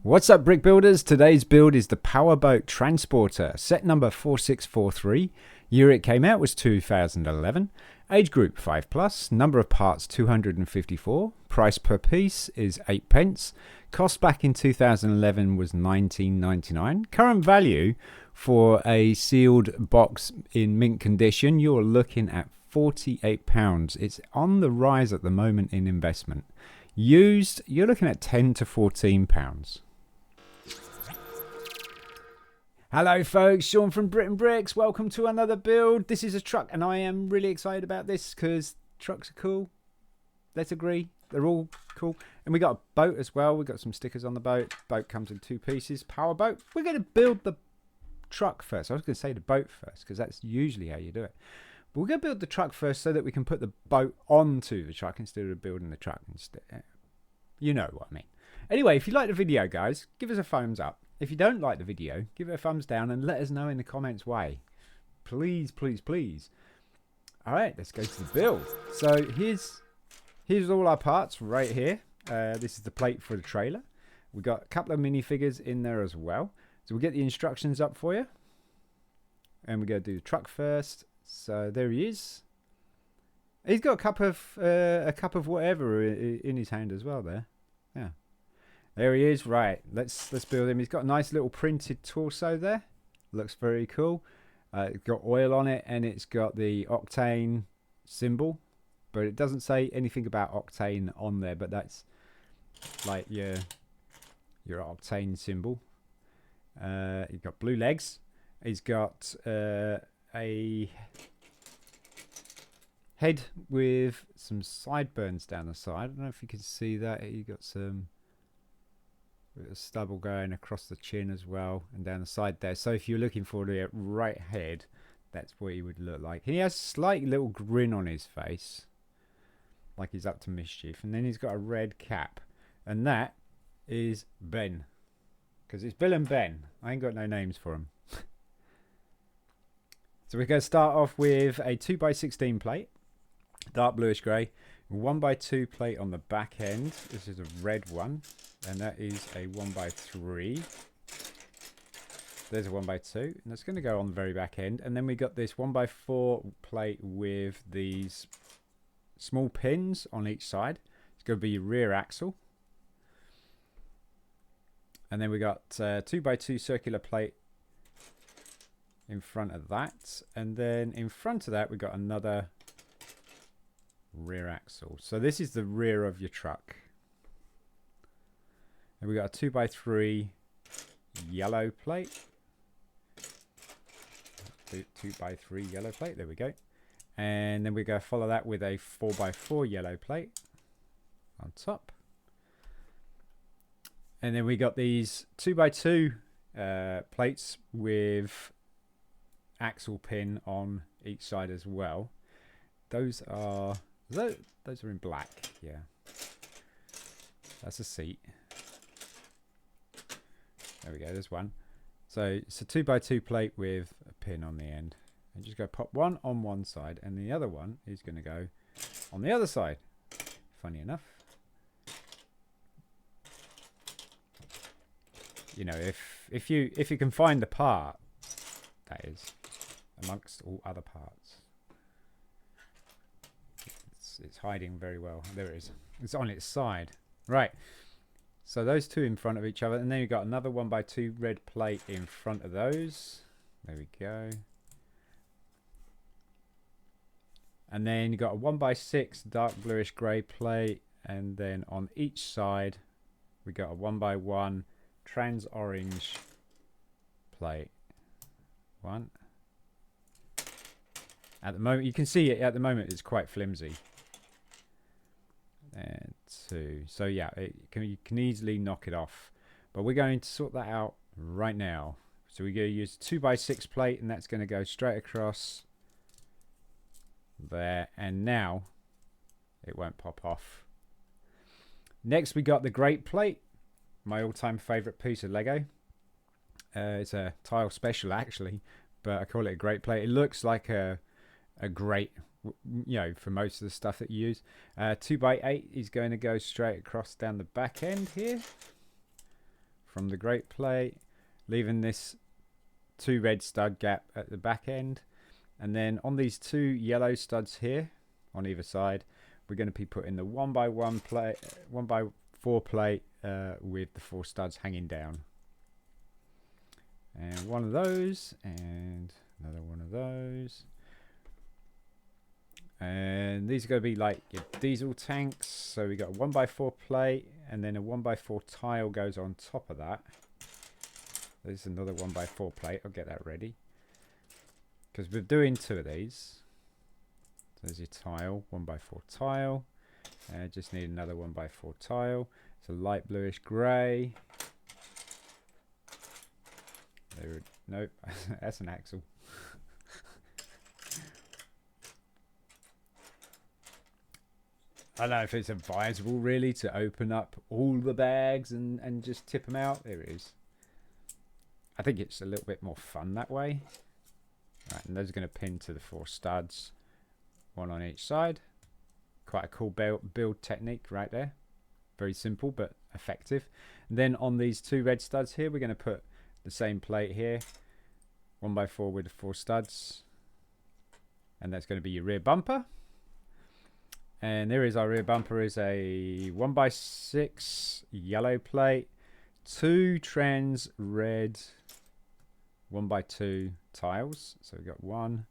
What's up, brick builders? Today's build is the Powerboat Transporter, set number 4643. Year it came out was 2011. Age group 5+, number of parts 254. Price per piece is 8 pence. Cost back in 2011 was 19.99. Current value for a sealed box in mint condition, you're looking at £48. It's on the rise at the moment in investment. Used, you're looking at £10 to £14. Hello folks, Shaun from BRIT'N Bricks. Welcome to another build. This is a truck and I am really excited about this because trucks are cool. Let's agree, they're all cool. And we got a boat as well. We got some stickers on the boat. Boat comes in 2 pieces, power boat. We're going to build the truck first. I was going to say the boat first because that's usually how you do it. But we're going to build the truck first so that we can put the boat onto the truck instead of building the truck. You know what I mean. Anyway, if you like the video, guys, give us a thumbs up. If you don't like the video, give it a thumbs down and let us know in the comments why. Please, please, please. All right, let's go to the build. So here's all our parts right here. This is the plate for the trailer. We've got a couple of minifigures in there as well. So we'll get the instructions up for you. And we're going to do the truck first. So there he is. He's got a cup of whatever in his hand as well there. Yeah. There he is. Right, let's build him. He's got a nice little printed torso there. Looks very cool. It's got oil on it and it's got the octane symbol, but it doesn't say anything about octane on there. But that's like your octane symbol. He's got blue legs. He's got a head with some sideburns down the side. I don't know if you can see that. He got some stubble going across the chin as well and down the side there. So if you're looking for the right head, that's what he would look like. He has a slight little grin on his face, like he's up to mischief. And then he's got a red cap, and that is Ben, because it's Bill and Ben. I ain't got no names for them. So we're going to start off with a 2x16 plate, dark bluish grey. 1x2 plate on the back end. This is a red one, and that is a 1x3. There's a 1x2, and that's going to go on the very back end. And then we got this 1x4 plate with these small pins on each side. It's going to be your rear axle. And then we got 2x2 circular plate in front of that, and then in front of that we got another rear axle. So this is the rear of your truck. And we got a 2x3 yellow plate. 2x3 yellow plate, there we go. And then we're going to follow that with a 4x4 yellow plate on top. And then we got these 2x2 plates with axle pin on each side as well. Those are in black. Yeah, that's a seat. There we go, there's one. So it's a 2x2 plate with a pin on the end, and just go pop one on one side and the other one is going to go on the other side. Funny enough, you know, if you can find the part, that is, amongst all other parts. It's hiding very well. There it is. It's on its side. Right. So those two in front of each other. And then you've got another 1x2 red plate in front of those. There we go. And then you've got a 1x6 dark bluish grey plate. And then on each side, we got a 1x1 trans orange plate. One. At the moment, you can see it at the moment, it's quite flimsy. And 2. So yeah, you can easily knock it off. But we're going to sort that out right now. So we're going to use 2x6 plate, and that's going to go straight across there. And now it won't pop off. Next, we got the grate plate, my all-time favourite piece of Lego. It's a tile special actually, but I call it a grate plate. It looks like a grate, you know, for most of the stuff that you use. 2x8 is going to go straight across down the back end here. from the grate plate, leaving this 2 red stud gap at the back end. And then on these 2 yellow studs here on either side, we're going to be putting the 1x1 plate, 1x4 plate with the 4 studs hanging down. And one of those, and another one of those. And these are going to be like your diesel tanks. So we got a 1x4 plate, and then a 1x4 tile goes on top of that. There's another 1x4 plate. I'll get that ready, because we're doing 2 of these. There's your tile, 1x4 tile. Just need another 1x4 tile. It's a light bluish grey. Nope, that's an axle. I don't know if it's advisable really to open up all the bags and just tip them out. There it is. I think it's a little bit more fun that way. Right, and those are going to pin to the 4 studs, 1 on each side. Quite a cool build technique right there. Very simple but effective. And then on these 2 red studs here, we're going to put the same plate here, 1x4 with the 4 studs, and that's going to be your rear bumper. And there is our rear bumper, is a 1x6 yellow plate, 2 trans red 1x2 tiles. So we've got 1,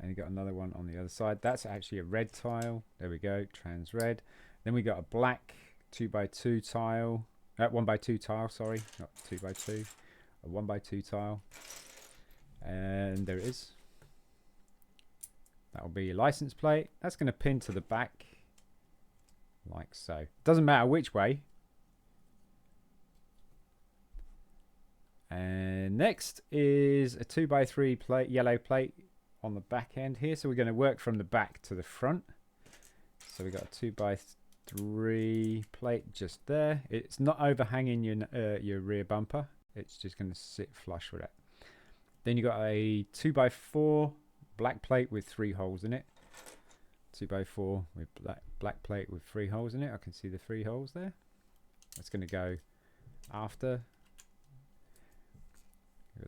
and you got another one on the other side. That's actually a red tile. There we go, trans red. Then we got a black 2x2 tile, 1x2 tile, sorry, not 2x2, a 1x2 tile. And there it is. That will be your license plate. That's going to pin to the back like so. Doesn't matter which way. And next is a 2x3 plate, yellow plate on the back end here. So we're going to work from the back to the front. So we got a 2x3 plate just there. It's not overhanging your rear bumper. It's just going to sit flush with it. Then you got a 2x4 black plate with 3 holes in it. 2x4 with black plate with 3 holes in it. I can see the 3 holes there. That's going to go after.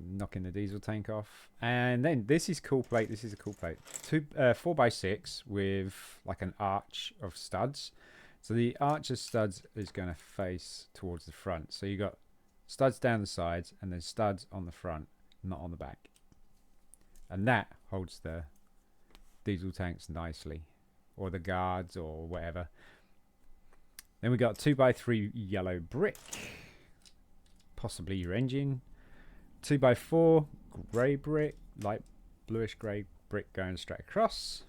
Knocking the diesel tank off. And then this is cool plate. This is a cool plate. 4x6 with like an arch of studs. So the arch of studs is going to face towards the front. So you got studs down the sides and then studs on the front, not on the back. And that holds the diesel tanks nicely, or the guards or whatever. Then we got 2x3 yellow brick, possibly your engine. 2x4 grey brick, light bluish grey brick going straight across.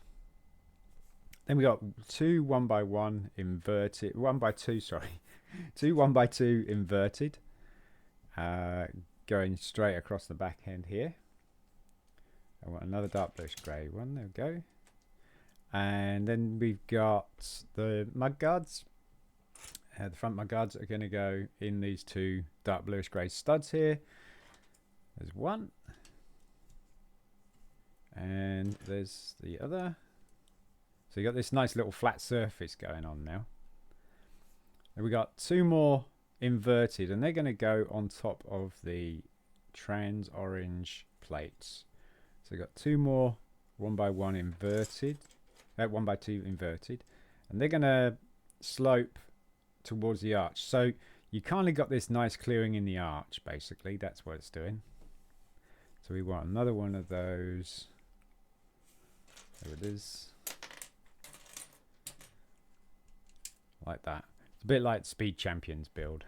Then we got 2 1x1 inverted, 1x2 sorry, 2 1x2 inverted, going straight across the back end here. I want another dark bluish grey one. There we go. And then we've got the mud guards. The front mud guards are going to go in these 2 dark bluish grey studs here. There's one. And there's the other. So you got this nice little flat surface going on now. And we got 2 more inverted, and they're going to go on top of the trans orange plates. So we've got 2 more 1x1 inverted, 1x2 inverted, and they're going to slope towards the arch. So you kind of got this nice clearing in the arch, basically. That's what it's doing. So we want another one of those. There it is. Like that. It's a bit like Speed Champions build.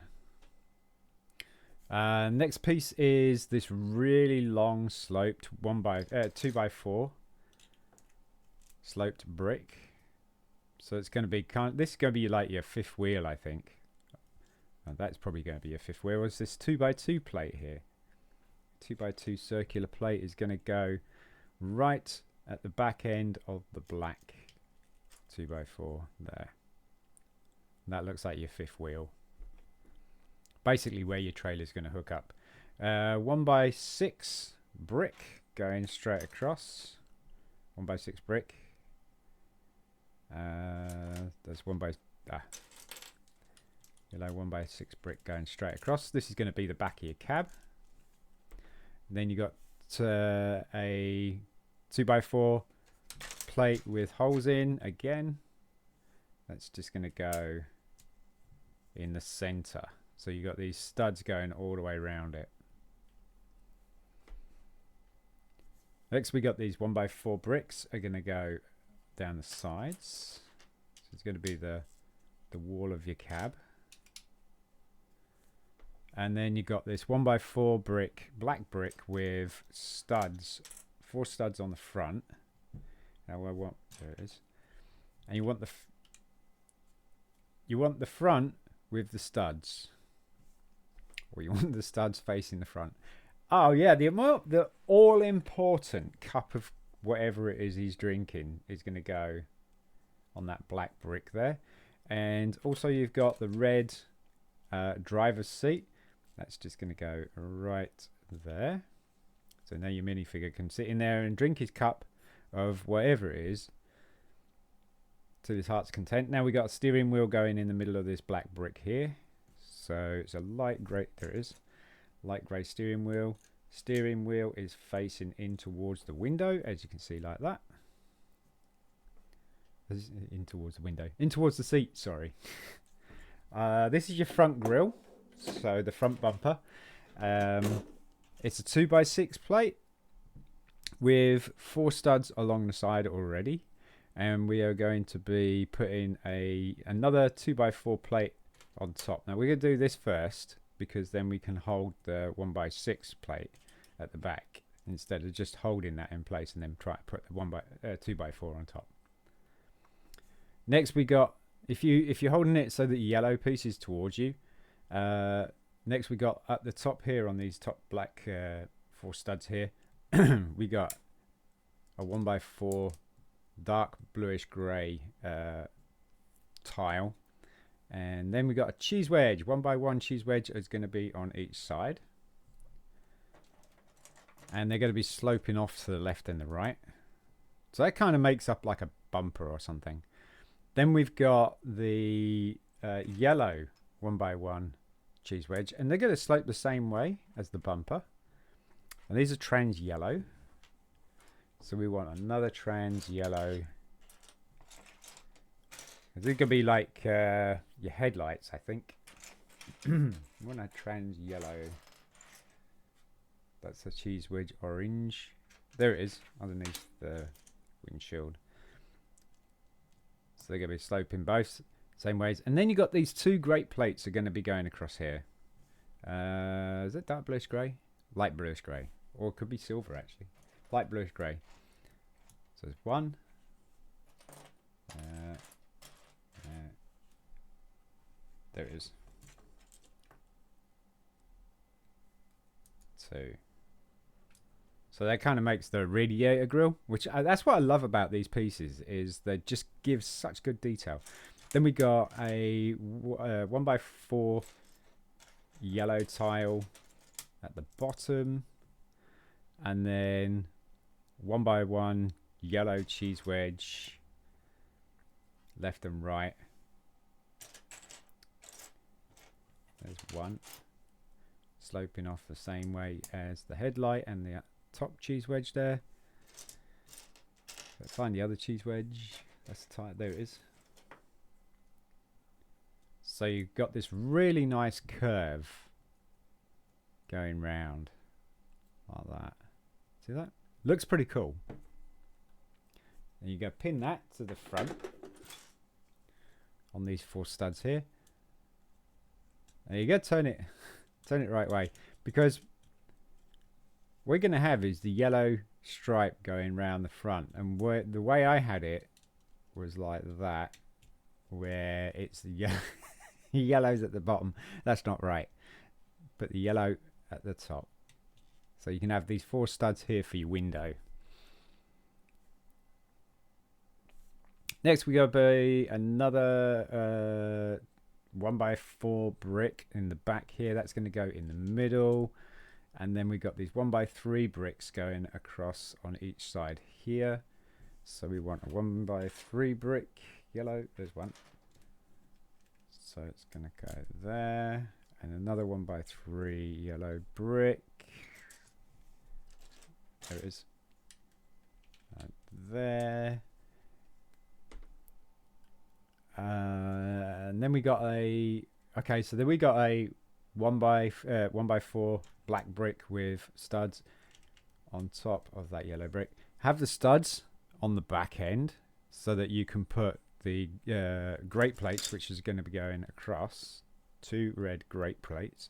Next piece is this really long sloped 2x4 sloped brick. So it's going to be this is going to be like your 5th wheel, I think. And that's probably going to be your 5th wheel. What's this 2x2 plate here? 2x2 circular plate is going to go right at the back end of the black 2x4 there. And that looks like your 5th wheel. Basically where your trailer is going to hook up. 1x6 brick going straight across. 1x6 brick. There's Yellow 1x6 brick going straight across. This is going to be the back of your cab. And then you got a 2x4 plate with holes in again. That's just going to go in the center. So you got these studs going all the way around it. Next we got these 1x4 bricks are going to go down the sides. So it's going to be the wall of your cab. And then you got this 1x4 brick, black brick with studs, 4 studs on the front. Now I want, there it is. And you want the front with the studs, or you want the studs facing the front. Oh yeah, the all important cup of whatever it is he's drinking is going to go on that black brick there. And also you've got the red driver's seat. That's just going to go right there. So now your minifigure can sit in there and drink his cup of whatever it is to his heart's content. Now we got a steering wheel going in the middle of this black brick here. So it's a light grey, there it is, light grey steering wheel. Steering wheel is facing in towards the window, as you can see, like that. In towards the window, in towards the seat, sorry. This is your front grille, so the front bumper. It's a 2x6 plate with 4 studs along the side already, and we are going to be putting another 2x4 plate on top. Now we're going to do this first, because then we can hold the 1x6 plate at the back instead of just holding that in place and then try to put the 2x4 on top. Next we got, if you're holding it so that the yellow piece is towards you, next we got at the top here on these top black 4 studs here, we got a 1x4 dark bluish grey tile. And then we got a cheese wedge, 1x1 cheese wedge is going to be on each side. And they're going to be sloping off to the left and the right. So that kind of makes up like a bumper or something. Then we've got the yellow 1x1 cheese wedge. And they're going to slope the same way as the bumper. And these are trans yellow. So we want another trans yellow. This is going to be like your headlights, I think. We want a trans yellow. That's a cheese wedge orange. There it is, underneath the windshield. So they're going to be sloping both same ways. And then you got these 2 great plates are going to be going across here. Is it dark bluish grey? Light bluish grey. Or it could be silver, actually. Light bluish grey. So there's 1. There it is. 2. So that kind of makes the radiator grille, which that's what I love about these pieces, is they just give such good detail. Then we got a 1x4 yellow tile at the bottom, and then 1x1 yellow cheese wedge left and right. There's 1 sloping off the same way as the headlight and the top cheese wedge there. Let's find the other cheese wedge. That's tight. There it is. So you've got this really nice curve going round like that. See that? Looks pretty cool. And you go pin that to the front on these 4 studs here. There you go, turn it the right way, because what we're going to have is the yellow stripe going round the front, and the way I had it was like that, where it's the yellow's at the bottom. That's not right, but the yellow at the top. So you can have these 4 studs here for your window. Next we got another 1x4 brick in the back here. That's going to go in the middle, and then we got these 1x3 bricks going across on each side here. So we want a 1x3 brick, yellow. There's 1. So it's going to go there. And another 1x3 yellow brick. There it is. Right there. And then we got a... Okay, so then we got a 1x4 black brick with studs on top of that yellow brick. Have the studs on the back end so that you can put the grate plates, which is going to be going across. 2 red grate plates.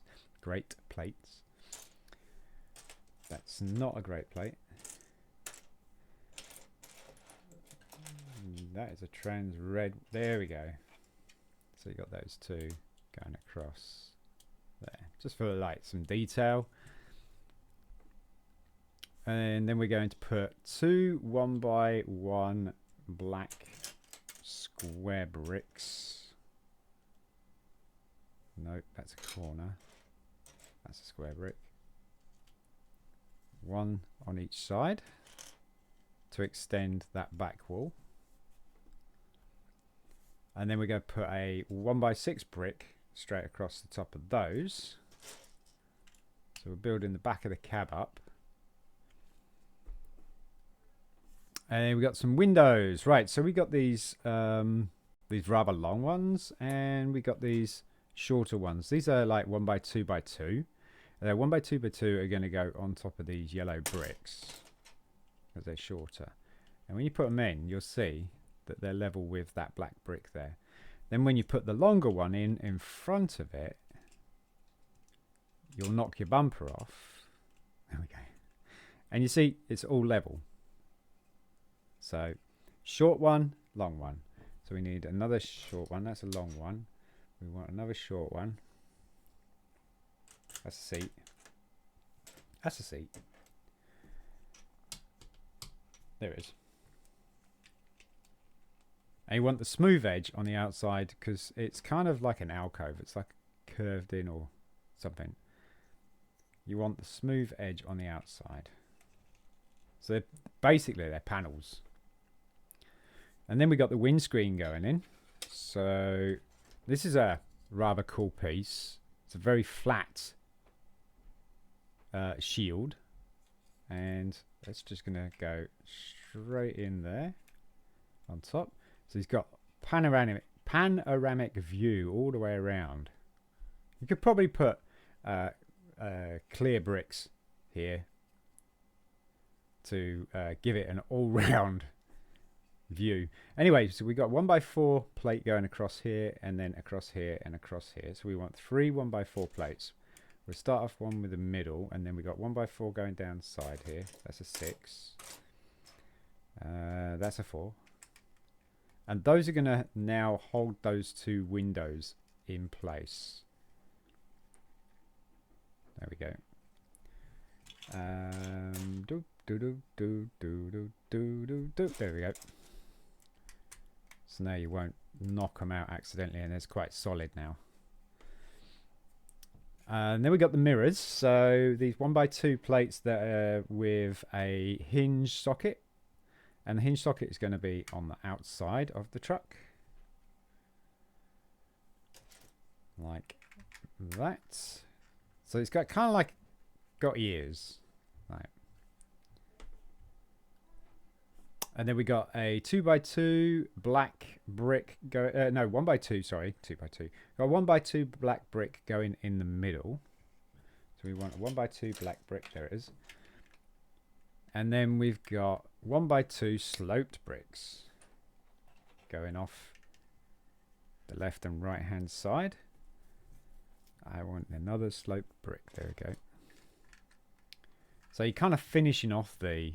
That's not a grate plate. That is a trans red. There we go. So you got those 2 going across there, just for like some detail. And then we're going to put 2 1x1 black square bricks. No, that's a corner. That's a square brick. 1 on each side to extend that back wall. And then we're going to put a 1x6 brick straight across the top of those. So we're building the back of the cab up. And then we got some windows. Right, so we got these rather long ones, and we got these shorter ones. These are like 1x2x2. They're 1x2x2 are going to go on top of these yellow bricks because they're shorter. And when you put them in, you'll see that they're level with that black brick there. Then when you put the longer one in front of it, you'll knock your bumper off. There we go. And you see it's all level. So short one, long one. So we need another short one. That's a long one. We want another short one. That's a seat. That's a seat. There it is. And you want the smooth edge on the outside because it's kind of like an alcove. It's like curved in or something. You want the smooth edge on the outside. So basically they're panels. And then we got the windscreen going in. So this is a rather cool piece. It's a very flat shield. And that's just going to go straight in there on top. So he's got panoramic view all the way around. You could probably put clear bricks here to give it an all-round view. Anyway, so we got 1x4 plate going across here, and then across here and across here. So we want 3 1x4 plates. We'll start off one with the middle, and then we got 1x4 going down the side here. That's a 6. That's a 4. And those are going to now hold those 2 windows in place. There we go. There we go. So now you won't knock them out accidentally, and it's quite solid now. And then we got the mirrors. So these 1x2 plates that are with a hinge socket. And the hinge socket is going to be on the outside of the truck. Like that. So it's got kind of like got ears. Right. And then we got a 2x2 black brick go no, 1x2, sorry, 2x2. Got a 1x2 black brick going in the middle. So we want a 1x2 black brick, there it is. And then we've got 1x2 sloped bricks going off the left and right hand side. I want another sloped brick. There we go. So you're kind of finishing off the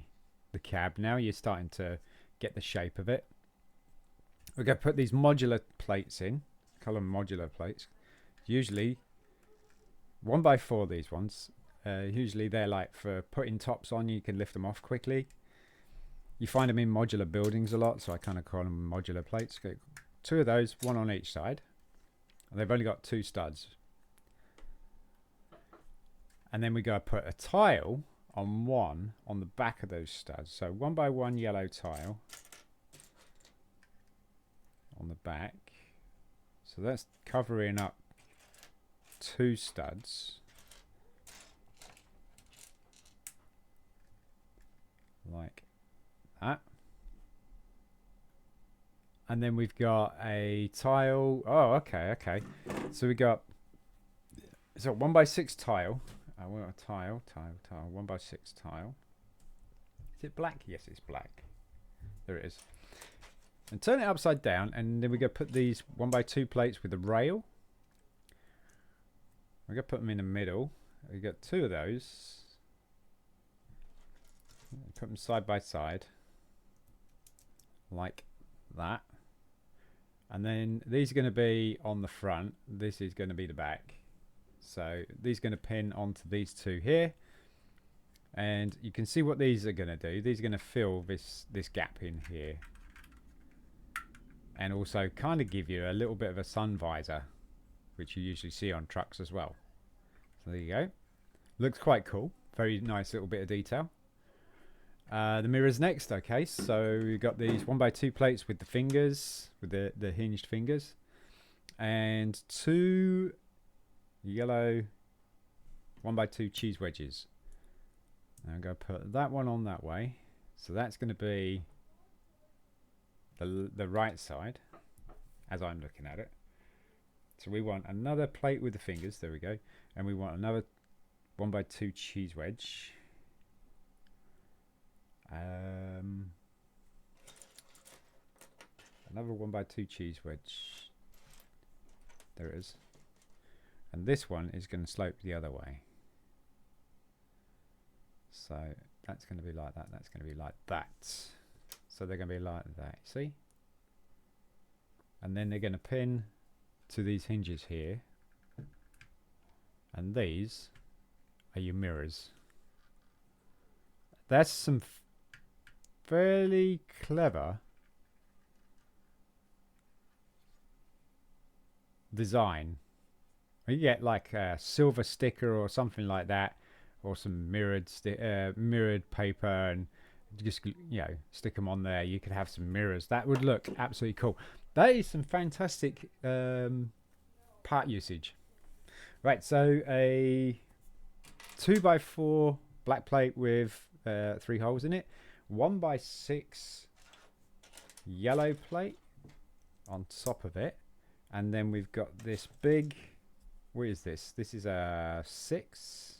cab now. You're starting to get the shape of it. We're going to put these modular plates in. Call them modular plates. Usually 1x4 these ones. Usually they're like for putting tops on. You can lift them off quickly. You find them in modular buildings a lot, so I kind of call them modular plates. Got 2 of those, 1 on each side. And they've only got 2 studs. And then we go put a tile on one on the back of those studs. So 1x1 yellow tile on the back. So that's covering up 2 studs. Like that. And then we've got a tile. Oh, okay. So we got 1x6 tile. I want a tile. 1x6 tile. Is it black? Yes, it's black. There it is. And turn it upside down, and then we're going to put these 1x2 plates with a rail. We're going to put them in the middle. We've got 2 of those. Put them side by side. Like that. And then these are going to be on the front. This is going to be the back. So these are going to pin onto these 2 here. And you can see what these are going to do. These are going to fill this gap in here. And also kind of give you a little bit of a sun visor, which you usually see on trucks as well. So there you go. Looks quite cool. Very nice little bit of detail. The mirrors next. Okay, so we've got these 1x2 plates with the fingers, with the hinged fingers, and 2 yellow 1x2 cheese wedges. I'm going to put that one on that way. So that's going to be the right side, as I'm looking at it. So we want another plate with the fingers. There we go. And we want another 1x2 cheese wedge. Another 1x2 cheese wedge. There it is. And this one is going to slope the other way. So that's going to be like that. That's going to be like that. So they're going to be like that. See? And then they're going to pin to these hinges here. And these are your mirrors. That's some fairly clever design. You get like a silver sticker or something like that, or some mirrored paper, and just, you know, stick them on there. You could have some mirrors. That would look absolutely cool. That is some fantastic part usage. Right, so a 2x4 black plate with 3 holes in it. 1x6 yellow plate on top of it, and then we've got this big, what is this? This is a 6.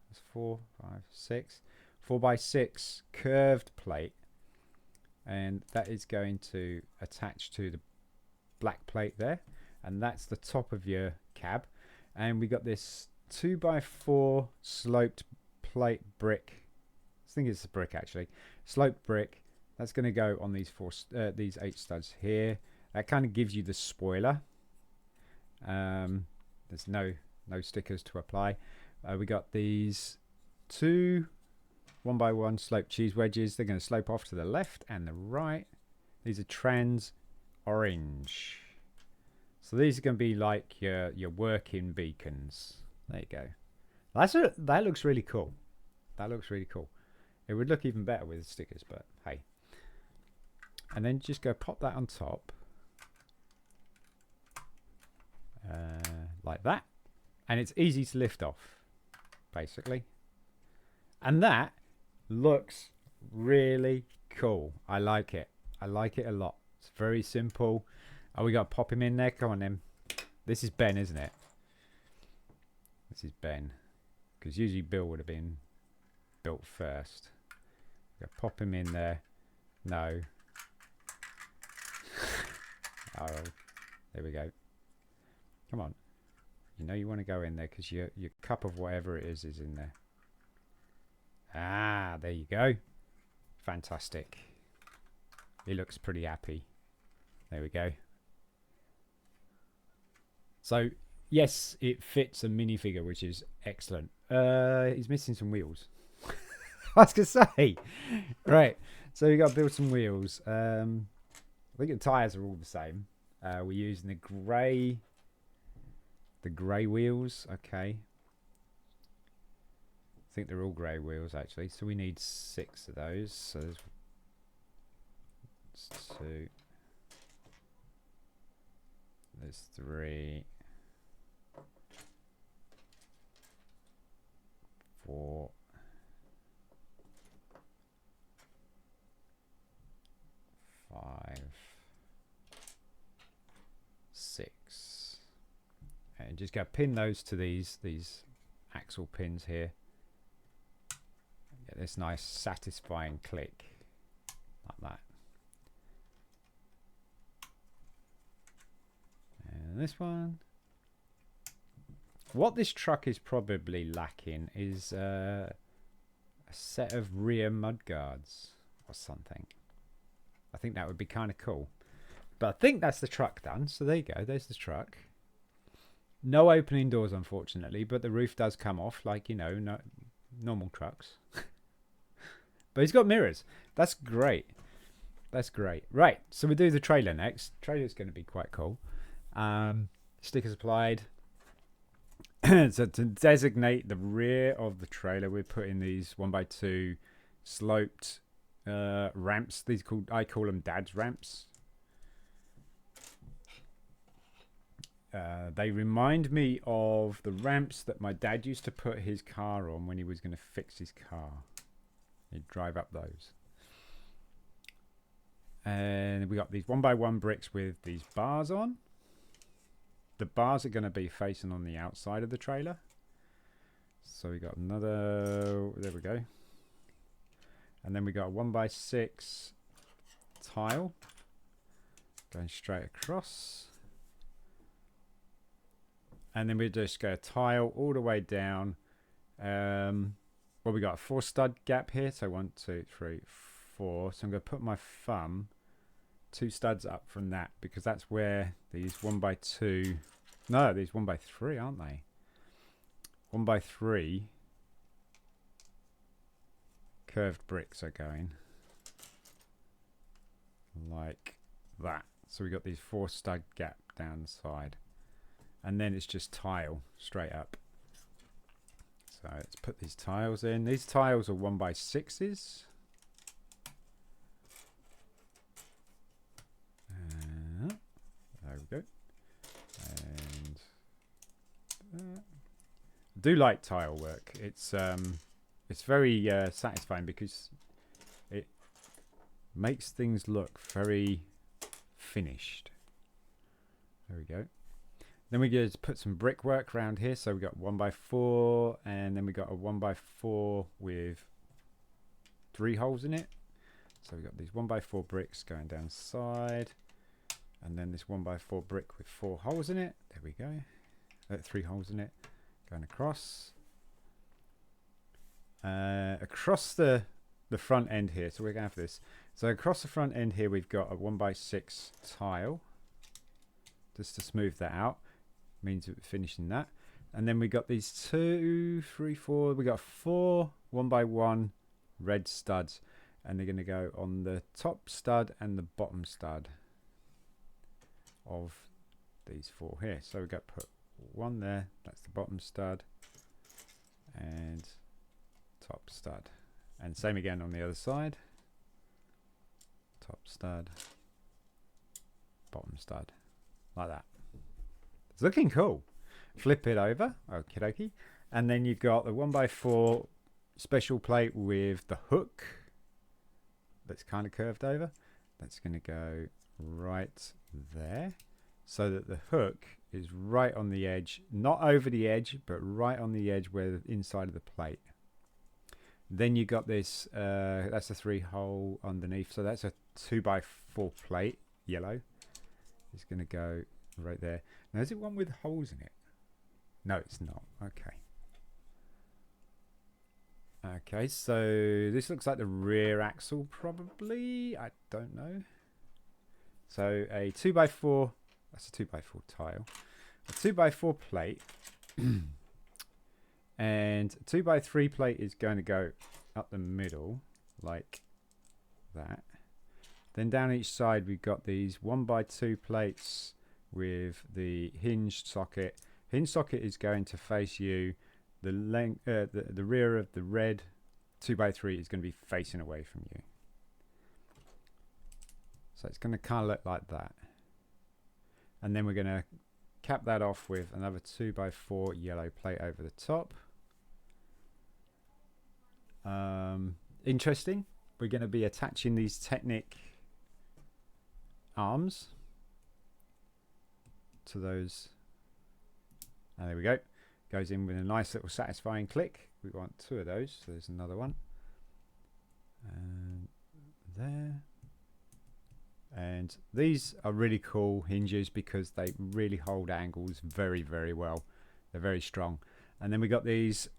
That's 4, 5, 6. 4x6 curved plate, and that is going to attach to the black plate there, and that's the top of your cab. And we got this 2x4 sloped plate brick. I think it's a brick actually. Sloped brick. That's going to go on these these 8 studs here. That kind of gives you the spoiler. There's no stickers to apply. We got these 2 1x1 sloped cheese wedges. They're going to slope off to the left and the right. These are trans orange. So these are going to be like your working beacons. There you go. That looks really cool. That looks really cool. It would look even better with stickers, but hey. And then just go pop that on top. Like that. And it's easy to lift off, basically. And that looks really cool. I like it. I like it a lot. It's very simple. Oh, we got to pop him in there. Come on, then. This is Ben, isn't it? This is Ben. Because usually Bill would have been built first. Got to pop him in there. No. Oh, there we go. Come on. You know you want to go in there because your cup of whatever it is in there. Ah, there you go. Fantastic. He looks pretty happy. There we go. So, yes, it fits a minifigure, which is excellent. He's missing some wheels. I was going to say. Right, so we've got to build some wheels. I think the tyres are all the same. We're using the grey wheels. Okay. I think they're all grey wheels, actually. So we need 6 of those. So there's 2. There's 3, 4, 5, 6, and just go pin those to these axle pins here. Get this nice satisfying click like that. And this one. What this truck is probably lacking is a set of rear mudguards or something. I think that would be kind of cool. But I think that's the truck done. So there you go. There's the truck. No opening doors, unfortunately, but the roof does come off like, you know, no, normal trucks. But he's got mirrors. That's great. That's great. Right. So we do the trailer next. Trailer's going to be quite cool. Stickers applied. So to designate the rear of the trailer, we're putting these 1x2 sloped ramps. These I call them dad's ramps. They remind me of the ramps that my dad used to put his car on when he was going to fix his car. He'd drive up those. And we got these 1x1 bricks with these bars on. The bars are going to be facing on the outside of the trailer. So we got another, there we go. And then we got a 1x6 tile going straight across. And then we just go tile all the way down. Well, we got a 4 stud gap here. So 1, 2, 3, 4. So I'm going to put my thumb 2 studs up from that, because that's where these 1x2, no, these 1x3, aren't they? 1x3 curved bricks are going like that. So we got these 4 stud gap down the side, and then it's just tile straight up. So let's put these tiles in. These tiles are 1x6s. There we go. And I do like tile work. It's very satisfying because it makes things look very finished. There we go. Then we just put some brickwork around here. So we got 1x4, and then we got a 1x4 with 3 holes in it. So we got these 1x4 bricks going down the side, and then this 1x4 brick with 4 holes in it. There we go. 3 holes in it going across. Across the front end here. So we're going to have this. So across the front end here, we've got a 1x6 tile, just to smooth that out. Means we're finishing that. And then we got these 2, 3, 4. We got 4 1x1 red studs, and they're going to go on the top stud and the bottom stud of these 4 here. So we've got put 1 there. That's the bottom stud and top stud, and same again on the other side. Top stud, bottom stud, like that. It's looking cool. Flip it over, okie dokie, and then you've got the 1x4 special plate with the hook that's kind of curved over. That's going to go right there, so that the hook is right on the edge, not over the edge, but right on the edge where the inside of the plate. Then you got this, that's a 3 hole underneath, so that's a 2x4 plate, yellow. It's going to go right there. Now, is it one with holes in it? No, it's not. Okay. Okay, so this looks like the rear axle, probably. I don't know. So a 2x4, that's a 2x4 tile. A 2x4 plate. And a 2x3 plate is going to go up the middle, like that. Then down each side, we've got these 1x2 plates with the hinged socket. Hinge socket is going to face you. The length, the rear of the red 2x3 is going to be facing away from you. So it's going to kind of look like that. And then we're going to cap that off with another 2x4 yellow plate over the top. Interesting. We're going to be attaching these Technic arms to those. And there we go. Goes in with a nice little satisfying click. We want 2 of those. So there's another one. And there. And these are really cool hinges because they really hold angles very, very well. They're very strong. And then we got these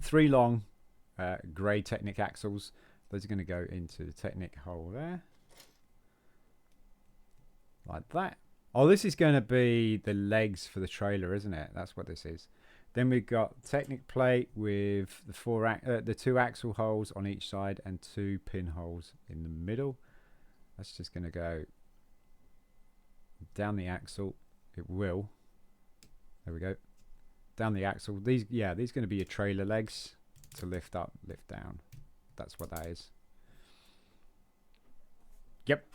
3 long grey Technic axles. Those are going to go into the Technic hole there. Like that. Oh, this is going to be the legs for the trailer, isn't it? That's what this is. Then we've got Technic plate with the 2 axle holes on each side and 2 pinholes in the middle. That's just going to go down the axle. It will. There we go. Down the axle. These are going to be your trailer legs to lift up, lift down. That's what that is. Yep.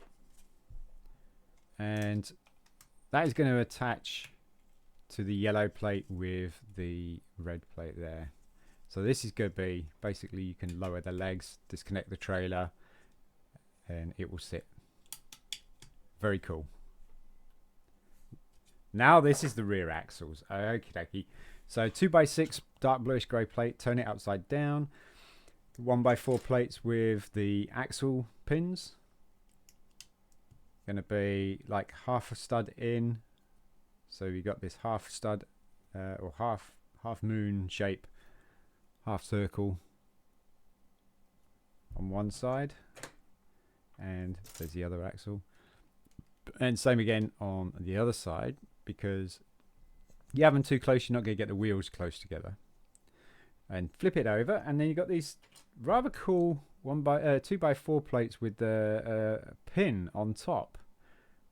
And that is going to attach to the yellow plate with the red plate there. So this is going to be, basically you can lower the legs, disconnect the trailer, and it will sit. Very cool. Now this is the rear axles. Okie dokie. So 2x6 dark bluish grey plate, turn it upside down. 1x4 plates with the axle pins. Going to be like half a stud in. So you got this half stud or half moon shape, half circle on one side, and there's the other axle. And same again on the other side, because you have them too close, you're not going to get the wheels close together. And flip it over, and then you got these rather cool 2x4 plates with the pin on top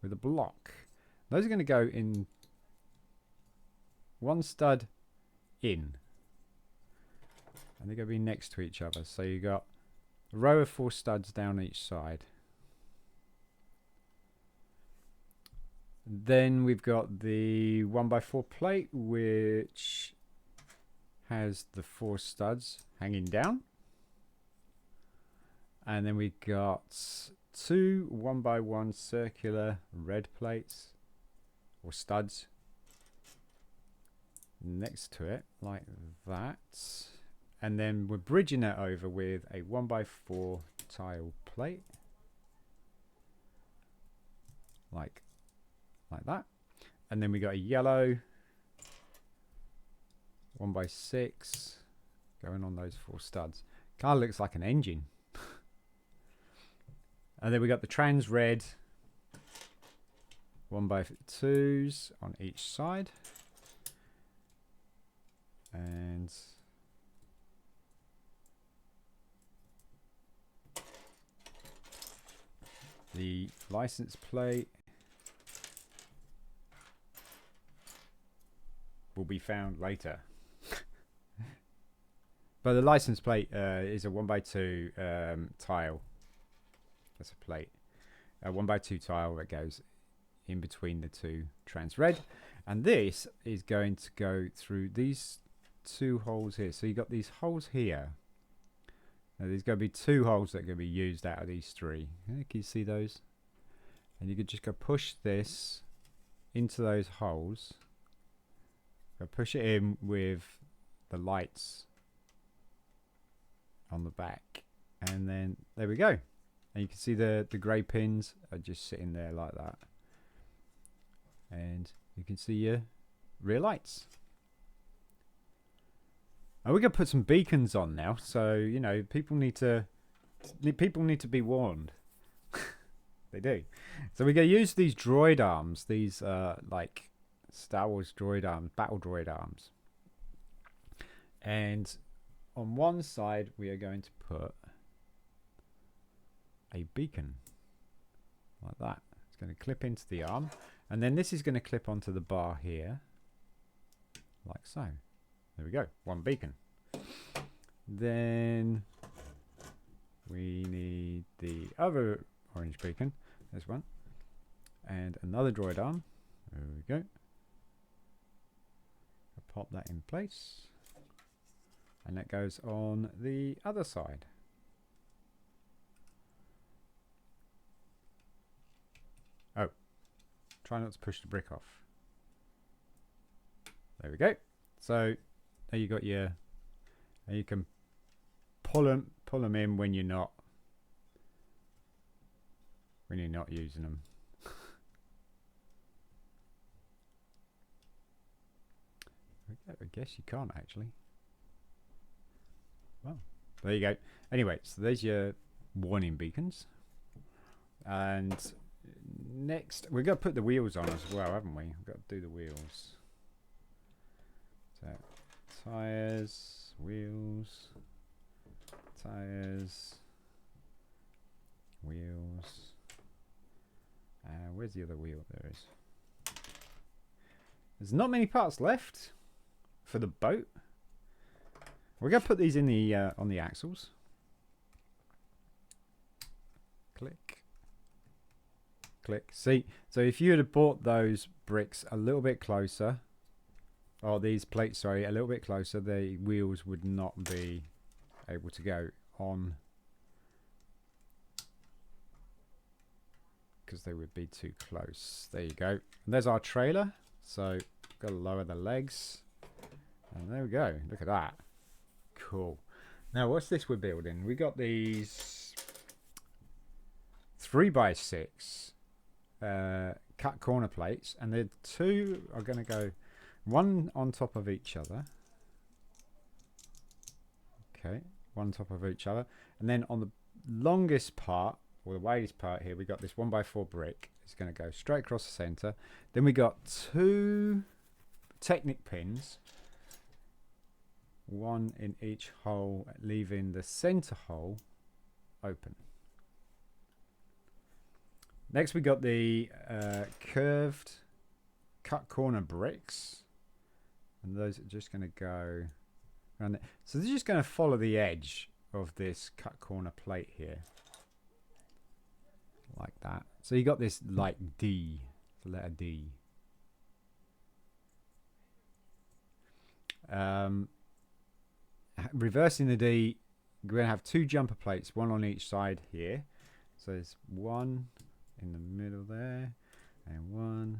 with a block. Those are going to go in one stud in, and they're going to be next to each other. So you got a row of 4 studs down each side. Then we've got the 1x4 plate, which has the 4 studs hanging down. And then we've got 2 1x1 circular red plates or studs next to it, like that. And then we're bridging it over with a 1x4 tile plate, like that. And then we got a yellow 1x6 going on those 4 studs. Kind of looks like an engine. And then we got the trans red 1x2s on each side. And the license plate will be found later. But the license plate is a 1x2 tile. That's a plate. A 1x2 tile that goes in between the 2 trans red. And this is going to go through these 2 holes here. So you got these holes here. Now there's going to be 2 holes that are going to be used out of these 3. Can you see those? And you could just go push this into those holes. Go push it in with the lights on the back, and then there we go. And you can see the grey pins are just sitting there like that, and you can see your rear lights. And we're gonna put some beacons on now, so you know people need to be warned. They do. So we're gonna use these droid arms, these like Star Wars droid arms, battle droid arms. And on one side we are going to put a beacon like that. It's going to clip into the arm, and then this is going to clip onto the bar here like so. There we go, 1 beacon. Then we need the other orange beacon. There's one. And another droid arm. There we go. I'll pop that in place. And that goes on the other side. Oh, try not to push the brick off. There we go. So there you got your, and you can pull them in when you're not using them. I guess you can't actually. Well, there you go. Anyway, so there's your warning beacons. And next, we've got to put the wheels on as well, haven't we? We've got to do the wheels. So, tires, wheels, tires, wheels. Where's the other wheel? There is. There's not many parts left for the boat. We're going to put these in the on the axles. Click. Click. See, so if you had bought those bricks a little bit closer, or these plates, sorry, a little bit closer, the wheels would not be able to go on because they would be too close. There you go. And there's our trailer. So got to lower the legs. And there we go. Look at that. Cool. Now what's this we're building? We got these 3x6 cut corner plates, and the two are going to go one on top of each other. Okay, one on top of each other, and then on the longest part, or the widest part here, we got this 1x4 brick. It's going to go straight across the center. Then we got two Technic pins, one in each hole, leaving the center hole open. Next we got the curved cut corner bricks, and those are just going to go around there. So they're just going to follow the edge of this cut corner plate here, like that. So you got this like D, the letter D. Reversing the D, we're going to have two jumper plates, one on each side here. So there's one in the middle there, and one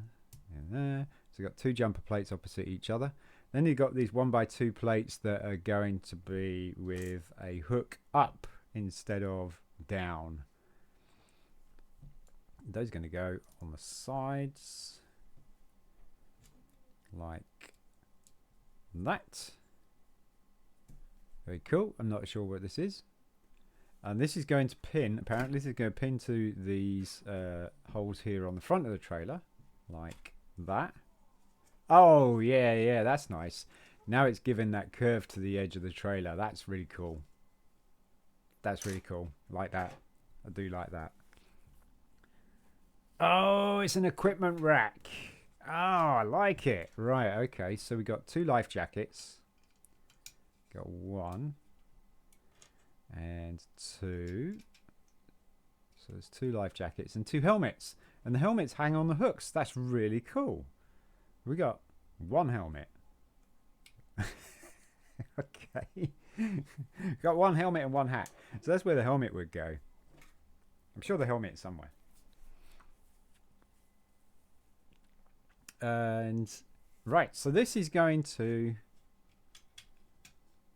in there. So you've got two jumper plates opposite each other. Then you've got these 1x2 plates that are going to be with a hook up instead of down. Those are going to go on the sides like that. Very cool. I'm not sure what this is. And this is going to pin, apparently this is going to pin to these holes here on the front of the trailer, like that. Oh, yeah, that's nice. Now it's giving that curve to the edge of the trailer. That's really cool. That's really cool. Like that. I do like that. Oh, it's an equipment rack. Oh, I like it. Right, okay. So we got two life jackets. Got one. And two. So there's two life jackets and two helmets. And the helmets hang on the hooks. That's really cool. We got one helmet. Okay. Got one helmet and one hat. So that's where the helmet would go. I'm sure the helmet is somewhere. And right, so this is going to,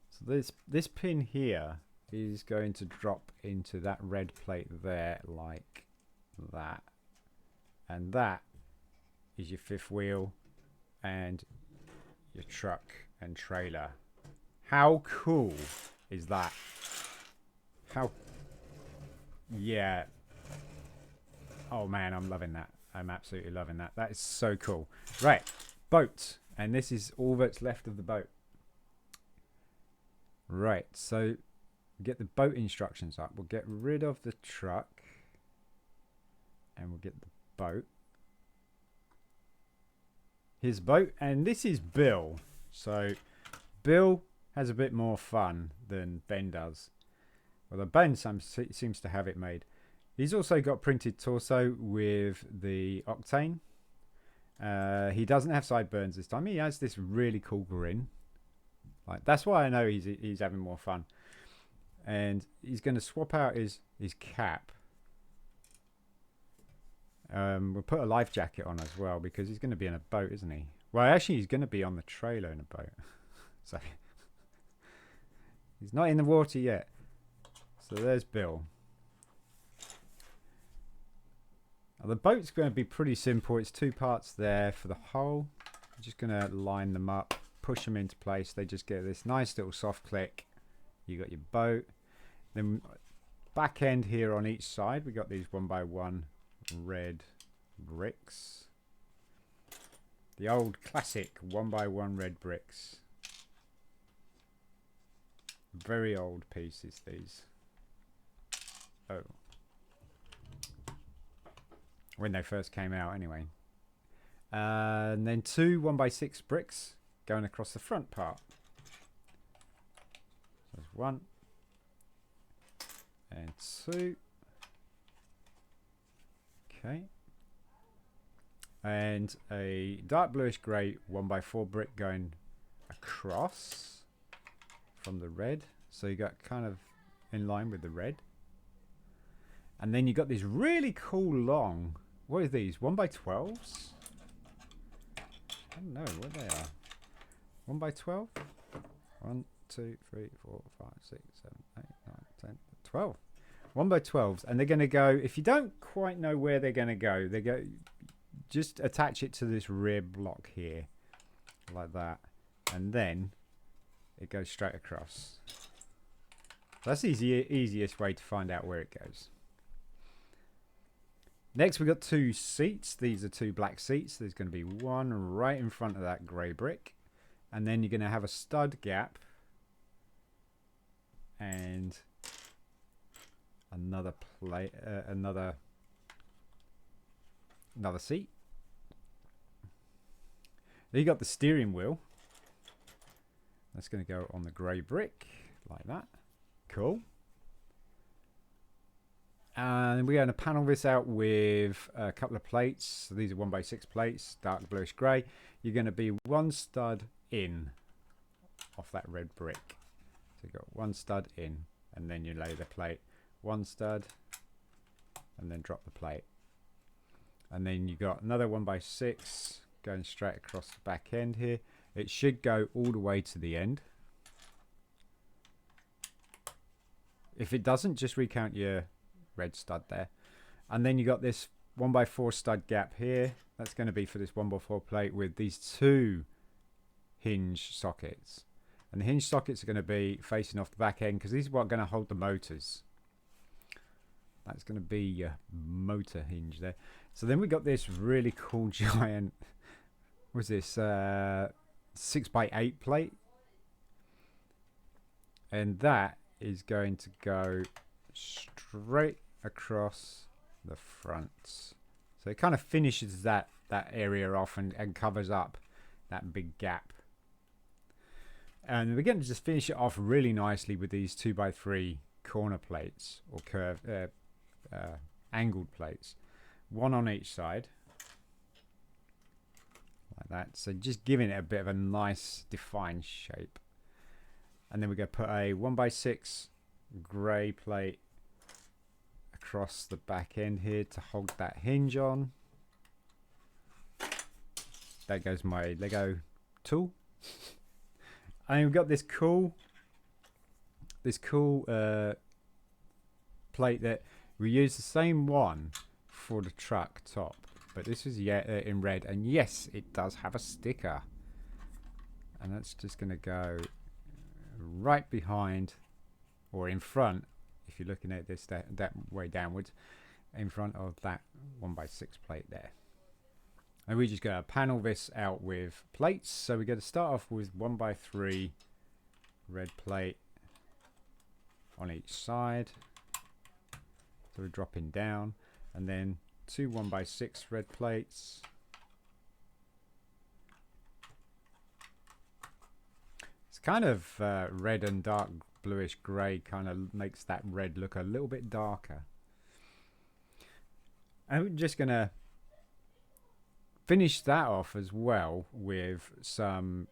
so this pin here is going to drop into that red plate there, like that. And that is your fifth wheel and your truck and trailer. How cool is that? How, yeah. Oh man, I'm loving that. I'm absolutely loving that. That is so cool. Right, boat. And this is all that's left of the boat. Right, so get the boat instructions up. We'll get rid of the truck. And we'll get the boat. His boat. And this is Bill. So Bill has a bit more fun than Ben does. Although Ben seems to have it made. He's also got printed torso with the Octane. He doesn't have sideburns this time. He has this really cool grin. Like, that's why I know he's having more fun. And he's going to swap out his cap. We'll put a life jacket on as well because he's going to be in a boat, isn't he? Well, actually, he's going to be on the trailer in a boat. So he's not in the water yet. So there's Bill. Now, the boat's going to be pretty simple. It's 2 parts there for the hull. I'm just going to line them up, push them into place. They just get this nice little soft click. You got your boat. Then back end here on each side, we got these 1x1 red bricks. The old classic 1x1 red bricks. Very old pieces, these. Oh. When they first came out, anyway. And then 2 1x6 bricks going across the front part. So there's 1 and 2. Okay. And a dark bluish grey 1x4 brick going across from the red. So you got kind of in line with the red. And then you got these really cool long, what are these? 1x12s? I don't know what they are. 1x12? 1, 2, 3, 4, 5, 6, 7, 8, 9, 10, 12. 1x12s, and they're going to go, if you don't quite know where they're going to go, just attach it to this rear block here, like that, and then it goes straight across. That's the easiest way to find out where it goes. Next, we've got 2 seats. These are 2 black seats. There's going to be 1 right in front of that grey brick, and then you're going to have a stud gap and another plate, another seat. Then you got the steering wheel. That's going to go on the grey brick like that. Cool. And we're going to panel this out with a couple of plates. So these are 1x6 plates, dark bluish grey. You're going to be 1 stud in off that red brick. So you've got 1 stud in, and then you lay the plate. 1 stud, and then drop the plate. And then you got another 1x6 going straight across the back end here. It should go all the way to the end. If it doesn't, just recount your red stud there. And then you got this 1x4 stud gap here. That's going to be for this 1x4 plate with these 2 hinge sockets. And the hinge sockets are going to be facing off the back end because these are what are going to hold the motors. That's going to be your motor hinge there. So then we got this really cool giant, what's this, 6x8 plate. And that is going to go straight across the front. So it kind of finishes that area off and covers up that big gap. And we're going to just finish it off really nicely with these 2x3 corner plates or curved angled plates, 1 on each side like that. So just giving it a bit of a nice defined shape. And then we're going to put a 1x6 grey plate across the back end here to hold that hinge on. There goes my Lego tool. And we've got this cool plate that we use the same one for the truck top, but this is in red, and yes, it does have a sticker, and that's just going to go right behind or in front, if you're looking at this that way downwards, in front of that 1x6 plate there. And we're just going to panel this out with plates. So we're going to start off with 1x3 red plate on each side. So we're dropping down, and then 2 1x6 red plates. It's kind of red and dark bluish grey, kind of makes that red look a little bit darker. I'm just going to finish that off as well with some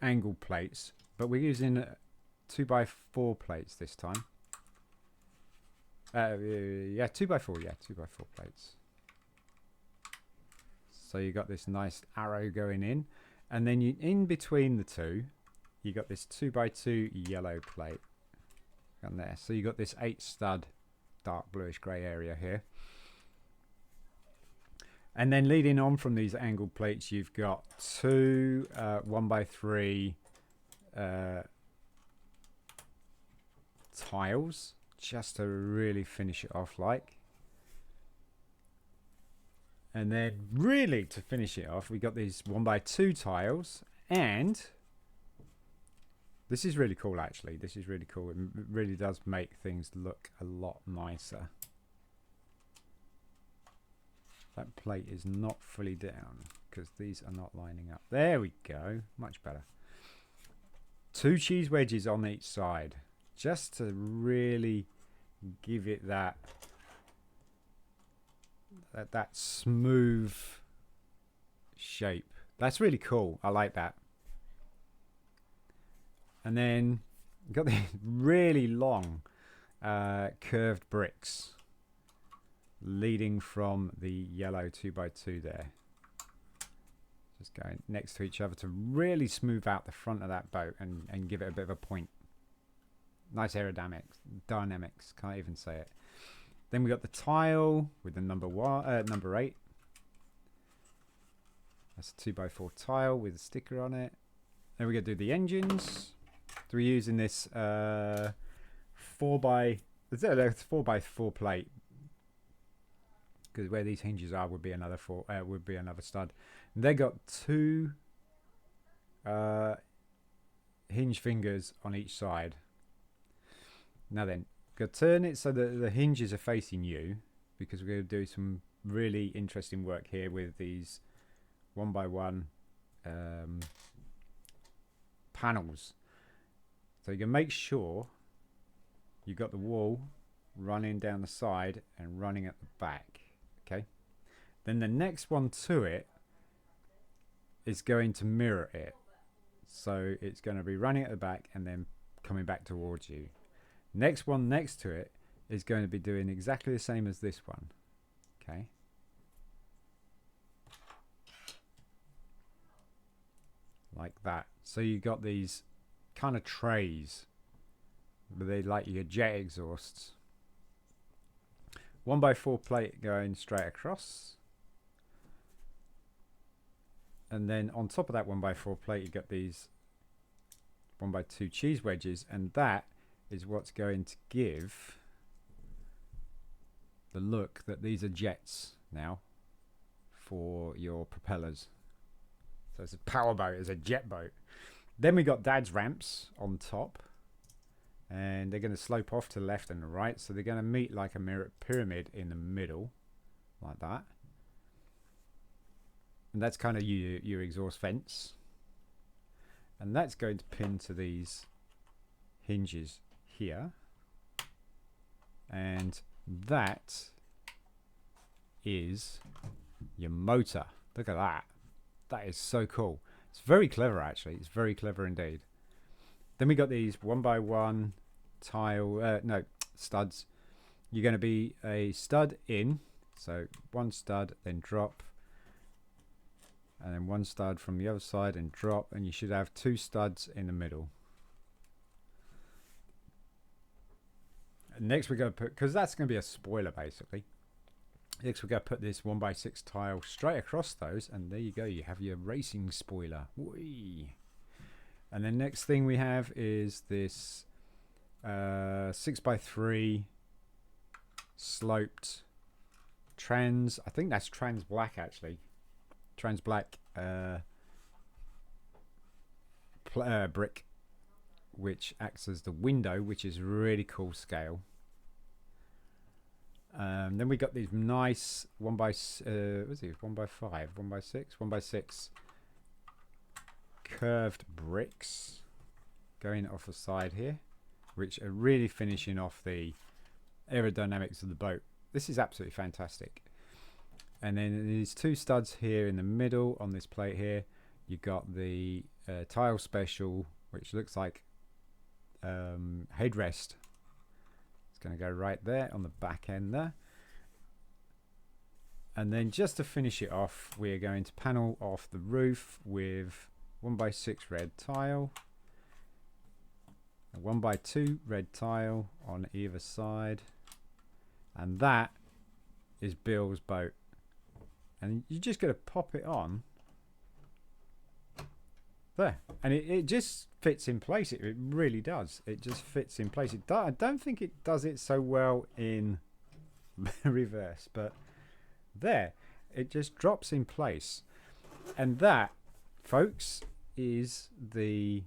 angle plates, but we're using 2x4 plates this time. Yeah, 2x4, yeah, 2x4 plates. So you got this nice arrow going in, and then you, in between the two, you got this 2x2 yellow plate on there. So you got this 8 stud dark bluish grey area here. And then leading on from these angled plates, you've got two 1x3 tiles, just to really finish it off like. And then really to finish it off, we got these 1x2 tiles, and this is really cool actually. This is really cool. It really does make things look a lot nicer. That plate is not fully down because these are not lining up. There we go. Much better. 2 cheese wedges on each side, just to really give it that smooth shape. That's really cool. I like that. And then got these really long curved bricks leading from the yellow 2x2 there, just going next to each other to really smooth out the front of that boat and give it a bit of a point. Nice aerodynamics, can't even say it. Then we got the tile with the number 8. That's a 2x4 tile with a sticker on it. Then we're going to do the engines. So we're using this 4x4 plate, because where these hinges are would be another stud. And they got 2 hinge fingers on each side. Now then, go turn it so that the hinges are facing you, because we're going to do some really interesting work here with these 1x1 panels. So you can make sure you've got the wall running down the side and running at the back. Okay, then the next one to it is going to mirror it, so it's going to be running at the back and then coming back towards you. Next one next to it is going to be doing exactly the same as this one. Okay, like that. So you got these kind of trays, but they like your jet exhausts. 1x4 plate going straight across, and then on top of that 1x4 plate you got these 1x2 cheese wedges, and that is what's going to give the look that these are jets now for your propellers. So it's a power boat, it's a jet boat. Then we got Dad's ramps on top, and they're going to slope off to the left and the right, so they're going to meet like a mirror pyramid in the middle, like that. And that's kind of your exhaust vents, and that's going to pin to these hinges here, and that is your motor. Look at that. That is so cool. It's very clever actually. It's very clever indeed. Then we got these 1x1 tile studs. You're going to be a stud in, so one stud, then drop, and then one stud from the other side and drop, and you should have 2 studs in the middle. And next we're going to put, because that's going to be a spoiler basically, next we're going to put this 1x6 tile straight across those, and there you go, you have your racing spoiler. Whee! And then next thing we have is this 6x3 sloped trans, I think that's trans black actually, trans black brick, which acts as the window, which is really cool scale. Then we got these nice 1x6 curved bricks going off the side here, which are really finishing off the aerodynamics of the boat This is absolutely fantastic. And then these two studs here in the middle on this plate here. You got the tile special, which looks like headrest. It's going to go right there on the back end there. And then just to finish it off, we're going to panel off the roof with 1x6 red tile, a 1x2 red tile on either side, and that is Bill's boat. And you just got to pop it on there, and it just fits in place. It really does. It just fits in place. I don't think it does it so well in reverse, but there, it just drops in place. And that, folks, is the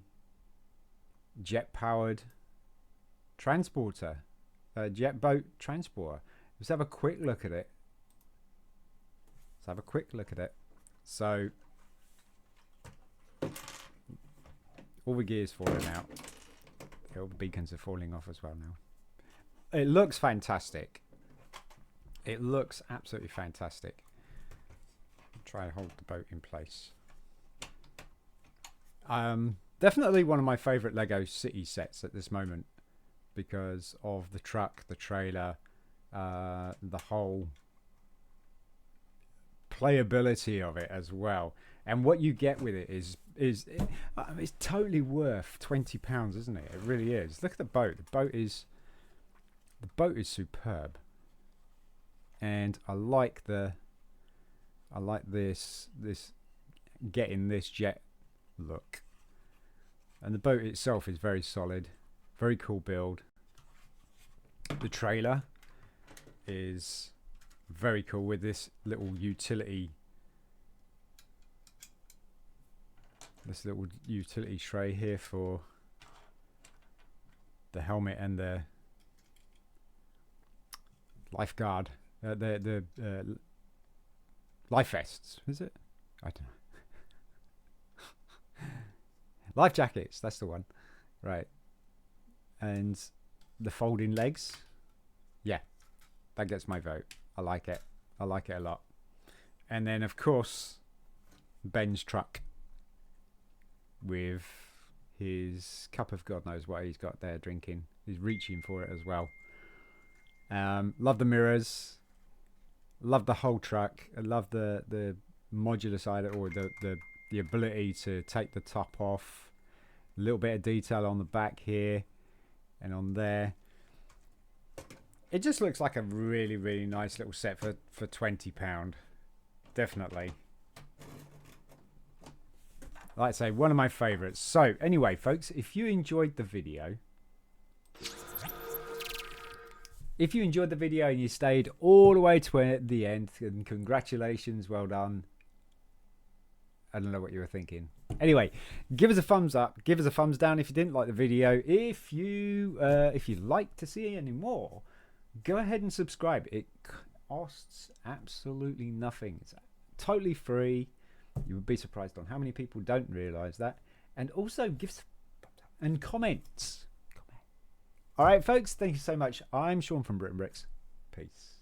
jet powered transporter, jet boat transporter. Let's have a quick look at it. So all the gear's falling out. All the beacons are falling off as well now. It looks fantastic. It looks absolutely fantastic. I'll try and hold the boat in place. Definitely one of my favorite Lego city sets at this moment because of the truck, the trailer, the whole playability of it as well. And what you get with it is it's totally worth £20, isn't it? It really is. Look at the boat. The boat is superb. And I like this getting this jet look. And the boat itself is very solid, very cool build. The trailer is very cool with this little utility tray here for the helmet and the lifeguard, the life vests, is it? I don't know. Life jackets, that's the one. Right. And the folding legs. Yeah, that gets my vote. I like it. I like it a lot. And then, of course, Ben's truck with his cup of God knows what he's got there drinking. He's reaching for it as well. Love the mirrors. Love the whole truck. I love the modular side, or the ability to take the top off. A little bit of detail on the back here and on there. It just looks like a really, really nice little set for £20. Definitely. Like I say, one of my favourites. So anyway, folks, if you enjoyed the video, and you stayed all the way to the end, then congratulations, well done. I don't know what you were thinking. Anyway, give us a thumbs up. Give us a thumbs down if you didn't like the video. If you'd like to see any more, go ahead and subscribe. It costs absolutely nothing. It's totally free. You would be surprised on how many people don't realise that. And also give us and comments. All right, folks. Thank you so much. I'm Shaun from BRIT'N. Peace.